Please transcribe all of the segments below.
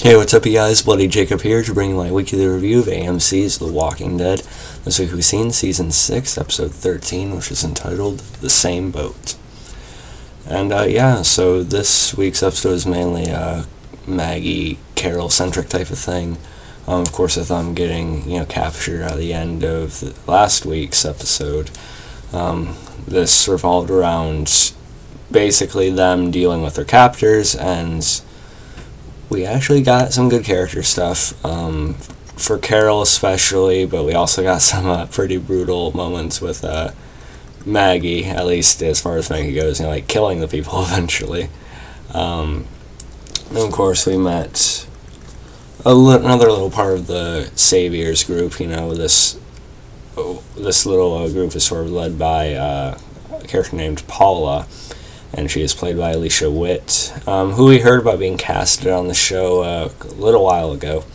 Hey, what's up, you guys? Bloody Jacob here to bring you my weekly review of AMC's The Walking Dead. This week we've seen Season 6, Episode 13, which is entitled The Same Boat. And, so this week's episode is mainly a Maggie, Carol-centric type of thing. Of course, with them getting, captured at the end of last week's episode. This revolved around basically them dealing with their captors, and we actually got some good character stuff, for Carol especially, but we also got some pretty brutal moments with Maggie, at least as far as Maggie goes, killing the people eventually. And of course we met another little part of the Saviors group. This little group is sort of led by a character named Paula, and she is played by Alicia Witt, who we heard about being casted on the show a little while ago.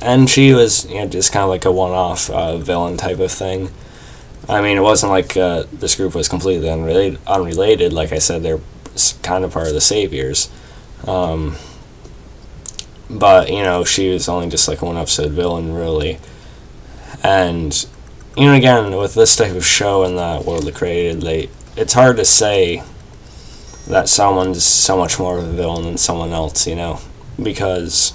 And she was just kind of like a one-off villain type of thing. I mean, it wasn't like this group was completely unrelated. Like I said, they're kind of part of the Saviors. But, she was only just like a one-episode villain, really. And, again, with this type of show and that world they created, it's hard to say that someone's so much more of a villain than someone else, because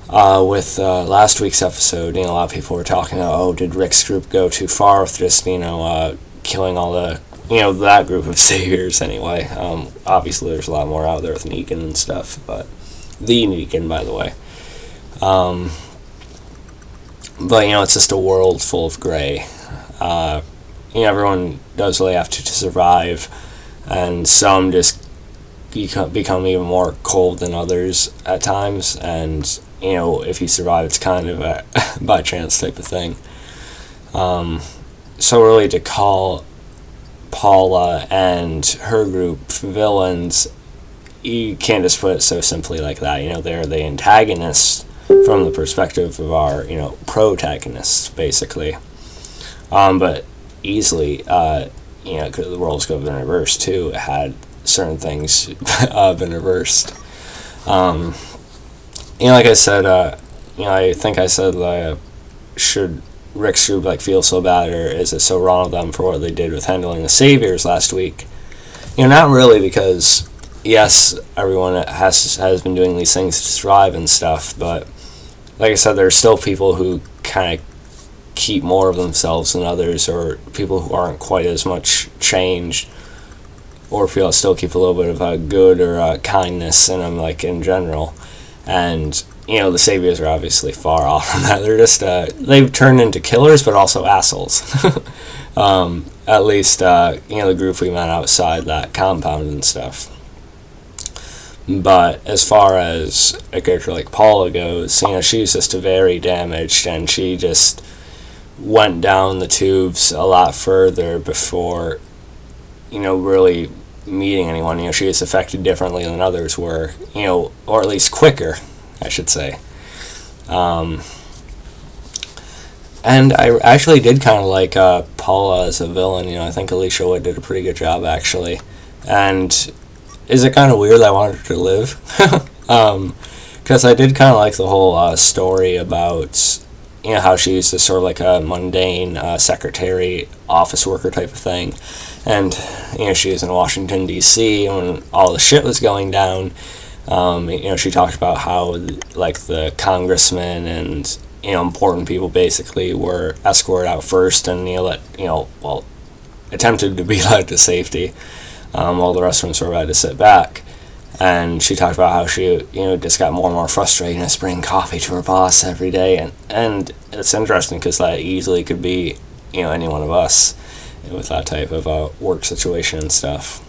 with last week's episode, a lot of people were talking about, did Rick's group go too far with just, killing all the, that group of saviors anyway. Obviously there's a lot more out there with Negan and stuff, but the Negan, by the way. But, it's just a world full of gray. Everyone does what they have to survive, and some just become even more cold than others at times, and, if you survive, it's kind of a by chance type of thing. So really to call Paula and her group villains, you can't just put it so simply like that. They're the antagonists from the perspective of our, protagonists, basically. But easily, the roles could have been reversed too, had certain things been reversed. Like I said, I think I said, should Rick's group feel so bad, or is it so wrong of them for what they did with handling the Saviors last week? Not really, because yes, everyone has been doing these things to survive and stuff, but like I said, there's still people who kind of keep more of themselves than others, or people who aren't quite as much changed, or people still keep a little bit of good or kindness in them, in general. And the Saviors are obviously far off from that. They're just they've turned into killers, but also assholes. At least the group we met outside that compound and stuff. But as far as a character like Paula goes, she's just very damaged, and she just went down the tubes a lot further before, really meeting anyone. She is affected differently than others were, or at least quicker, I should say. And I actually did kind of like Paula as a villain. I think Alicia Witt did a pretty good job, actually. And is it kind of weird that I wanted her to live? Because I did kind of like the whole story about how she's just sort of like a mundane secretary, office worker type of thing. And, she was in Washington, D.C. when all the shit was going down. She talked about how, the congressmen and, important people basically were escorted out first and, attempted to be led to safety, while the rest of them sort of had to sit back. And she talked about how she, just got more and more frustrated and bringing coffee to her boss every day. And it's interesting because that easily could be, any one of us with that type of work situation and stuff.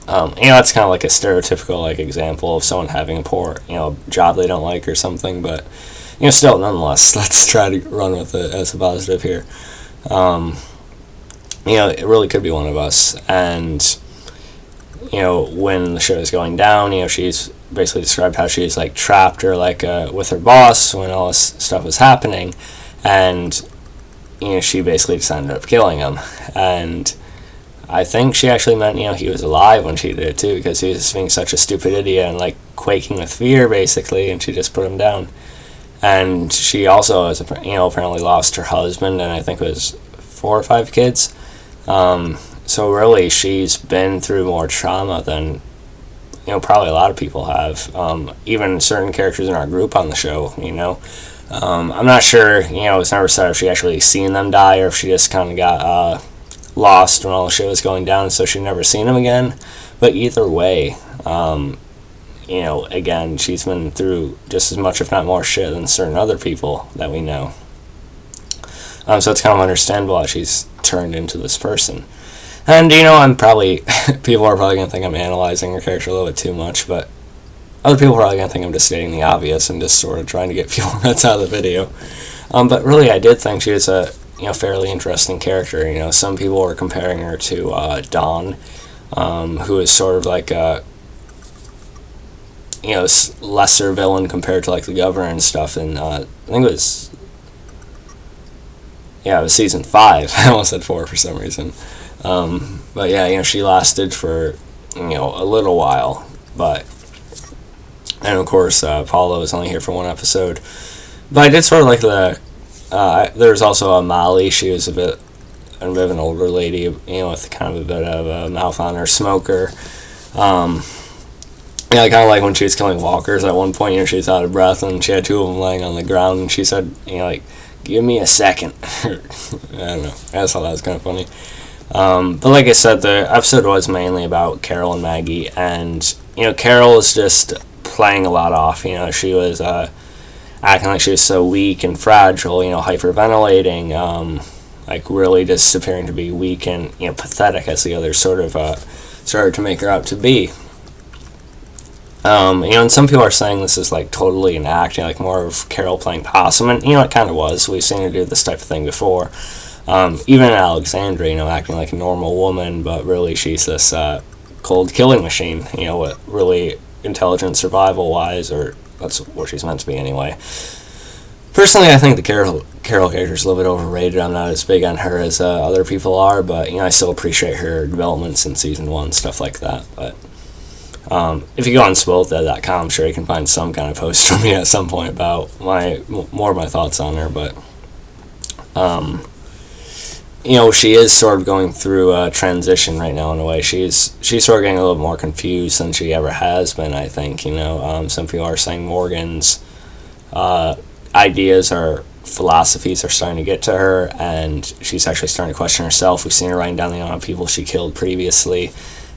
That's kind of like a stereotypical, example of someone having a poor, job they don't like or something. But, still, nonetheless, let's try to run with it as a positive here. It really could be one of us. And when the show is going down, she's basically described how she's trapped or with her boss when all this stuff was happening, and she basically just ended up killing him. And I think she actually meant, he was alive when she did it too, because he was being such a stupid idiot and like quaking with fear basically, and she just put him down. And she also has, apparently lost her husband, and I think it was 4 or 5 kids. So really, she's been through more trauma than, probably a lot of people have. Even certain characters in our group on the show, I'm not sure, it's never said if she actually seen them die or if she just kind of got lost when all the shit was going down, so she never seen them again. But either way, again, she's been through just as much, if not more, shit than certain other people that we know. So it's kind of understandable how she's turned into this person. And, I'm probably, people are probably going to think I'm analyzing her character a little bit too much, but other people are probably going to think I'm just stating the obvious and just sort of trying to get people that's out of the video. But really, I did think she was a, fairly interesting character. Some people were comparing her to Dawn, who is sort of like a, lesser villain compared to like the governor and stuff. And I think it was season 5. I almost said 4 for some reason. But yeah, she lasted for, a little while. And of course, Paula was only here for 1 episode. But I did sort of like there's also a Molly. She was a bit of an older lady, with kind of a bit of a mouth on her, smoker. I kind of like when she was killing walkers at one point, she was out of breath and she had 2 of them laying on the ground and she said, give me a second. I don't know. I just thought that was kind of funny. But like I said, the episode was mainly about Carol and Maggie, and, Carol was just playing a lot off. She was acting like she was so weak and fragile, hyperventilating, like really just appearing to be weak and, pathetic as the others sort of started to make her out to be. And some people are saying this is like totally an act, like more of Carol playing possum, and it kind of was. We've seen her do this type of thing before. Even in Alexandria, acting like a normal woman, but really she's this cold killing machine, with really intelligent survival-wise, or that's what she's meant to be anyway. Personally, I think the Carol character is a little bit overrated. I'm not as big on her as other people are, but I still appreciate her developments in season 1, stuff like that. But if you go on spoiled.com, I'm sure you can find some kind of post from me at some point about more of my thoughts on her. But she is sort of going through a transition right now in a way. She's sort of getting a little more confused than she ever has been, I think. Some people are saying Morgan's ideas or philosophies are starting to get to her, and she's actually starting to question herself. We've seen her writing down the amount of people she killed previously,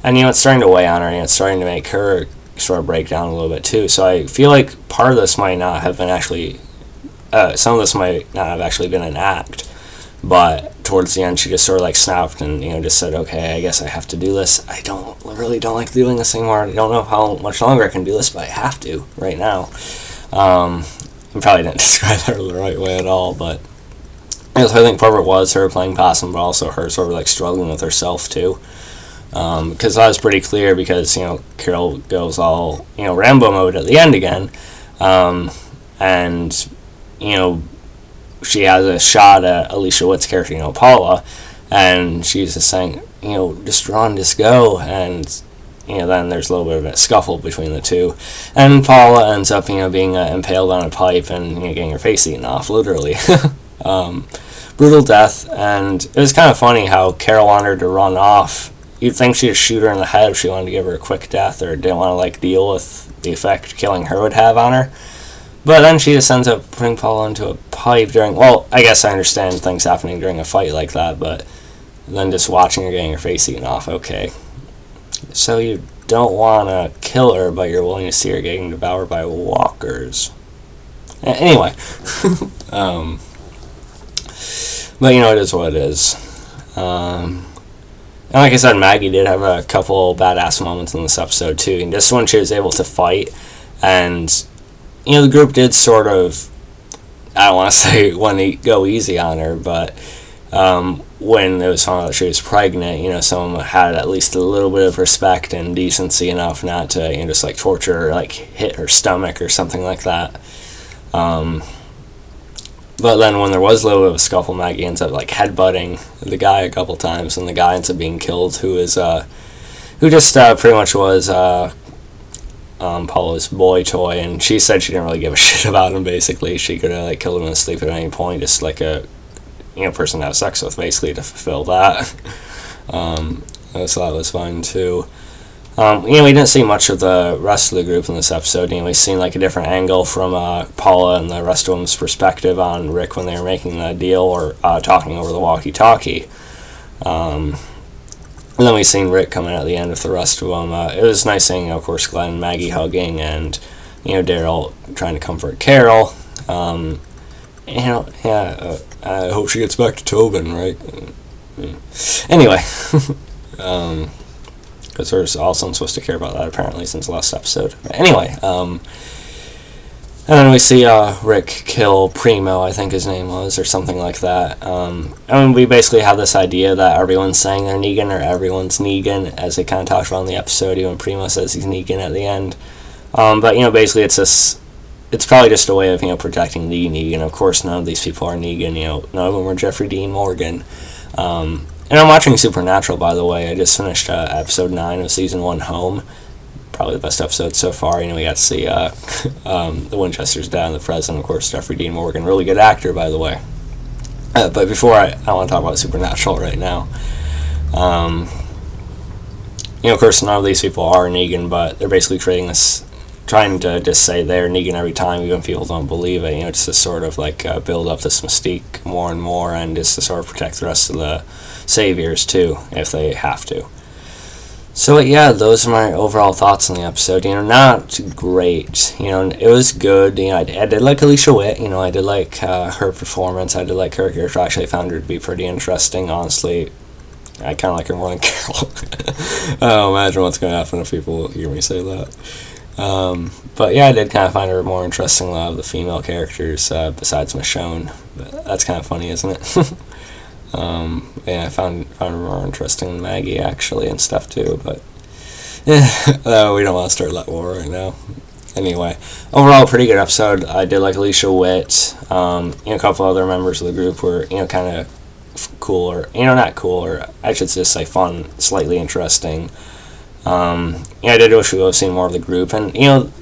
and it's starting to weigh on her, and it's starting to make her sort of break down a little bit too. So I feel like part of this might not have been actually, some of this might not have actually been an act, but towards the end she just sort of like snapped and just said, okay, I guess I have to do this. I really don't like doing this anymore. I don't know how much longer I can do this, but I have to right now. I probably didn't describe her the right way at all, but I think part of it was her playing possum, but also her sort of like struggling with herself too. Because that was pretty clear, because Carol goes all Rambo mode at the end again, and she has a shot at Alicia Witt's character, Paula, and she's just saying, just run, just go, and then there's a little bit of a scuffle between the two, and Paula ends up being impaled on a pipe and getting her face eaten off, literally. Brutal death. And it was kind of funny how Carol wanted her to run off. You'd think she'd shoot her in the head if she wanted to give her a quick death, or didn't want to deal with the effect killing her would have on her. But then she just ends up putting Paula into a pipe during, well, I guess I understand things happening during a fight like that, but then just watching her getting her face eaten off, okay. So you don't want to kill her, but you're willing to see her getting devoured by walkers. Anyway. But it is what it is. And like I said, Maggie did have a couple badass moments in this episode too. And just when she was able to fight, and the group did sort of, I don't want to say want to go easy on her, but when it was found out that she was pregnant, someone had at least a little bit of respect and decency enough not to just torture her, hit her stomach or something like that. But then when there was a little bit of a scuffle, Maggie ends up like headbutting the guy a couple times, and the guy ends up being killed, who just pretty much was Paula's boy toy, and she said she didn't really give a shit about him. Basically, she could have like killed him in his sleep at any point, just like a person to have sex with, basically, to fulfill that. So that was fine too. We didn't see much of the rest of the group in this episode. We seen like a different angle from Paula and the rest of them's perspective on Rick when they were making the deal or talking over the walkie-talkie. And then we seen Rick coming at the end with the rest of them. It was nice seeing, of course, Glenn and Maggie hugging, and Daryl trying to comfort Carol. I hope she gets back to Tobin, right? Anyway. Because there's also supposed to care about that, apparently, since the last episode. But anyway, and then we see Rick kill Primo, I think his name was, or something like that. And we basically have this idea that everyone's saying they're Negan, or everyone's Negan, as they kind of talked about in the episode, even Primo says he's Negan at the end. But, basically it's probably just a way of, protecting the Negan. Of course, none of these people are Negan, none of them were Jeffrey Dean Morgan. And I'm watching Supernatural, by the way. I just finished episode 9 of season 1, Home. Probably the best episode so far. We got to see the Winchester's dad and the president, of course, Jeffrey Dean Morgan. Really good actor, by the way. But before I want to talk about Supernatural right now. Of course, none of these people are Negan, but they're basically creating this, trying to just say they're Negan every time, even if people don't believe it. Just to sort of like build up this mystique more and more, and just to sort of protect the rest of the saviors too, if they have to. So yeah, those are my overall thoughts on the episode. Not great. It was good. I did like Alicia Witt. I did like her performance. I did like her character. Actually, I found her to be pretty interesting. Honestly, I kind of like her more than Carol. Imagine what's going to happen if people hear me say that. But yeah, I did kind of find her more interesting than a lot of the female characters besides Michonne. But that's kind of funny, isn't it? I found her more interesting than Maggie, actually, and stuff too, but we don't want to start that war right now. Anyway, overall, pretty good episode. I did like Alicia Witt. A couple other members of the group were, kind of cool, or, not cool, or I should just say fun, slightly interesting. I did wish we would have seen more of the group, and,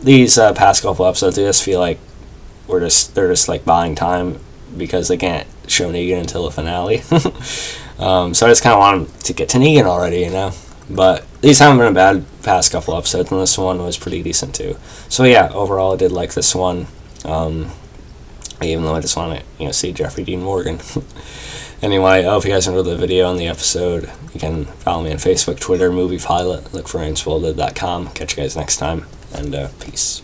these past couple episodes, I just feel like they're just like buying time, because they can't show Negan until the finale. So I just kind of want them to get to Negan already, But these haven't been a bad past couple episodes, and this one was pretty decent too. So yeah, overall I did like this one, even though I just want to see Jeffrey Dean Morgan. Anyway, I hope you guys enjoyed the video and the episode. You can follow me on Facebook, Twitter, Movie Pilot. Look for inspoiled.com. Catch you guys next time, and peace.